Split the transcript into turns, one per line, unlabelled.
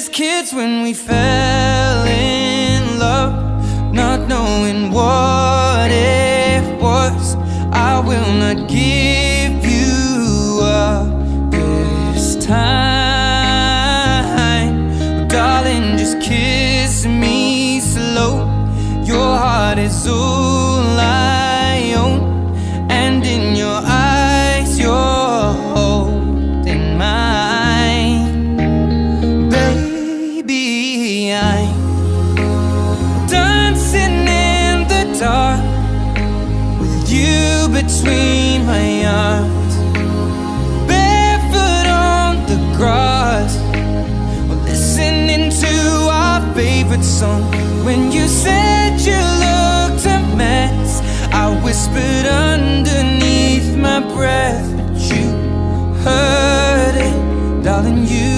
just kids when we fell in love, not knowing what it was. I will not give you up this time, darling, just kiss me slow. Your heart is all I own, and in your eyes you're holding mine. Baby, I'm dancing in the dark with you between my arms, barefoot on the grass, listening to our favorite song. When you said you looked a mess, I whispered underneath my breath, but you heard it, darling, you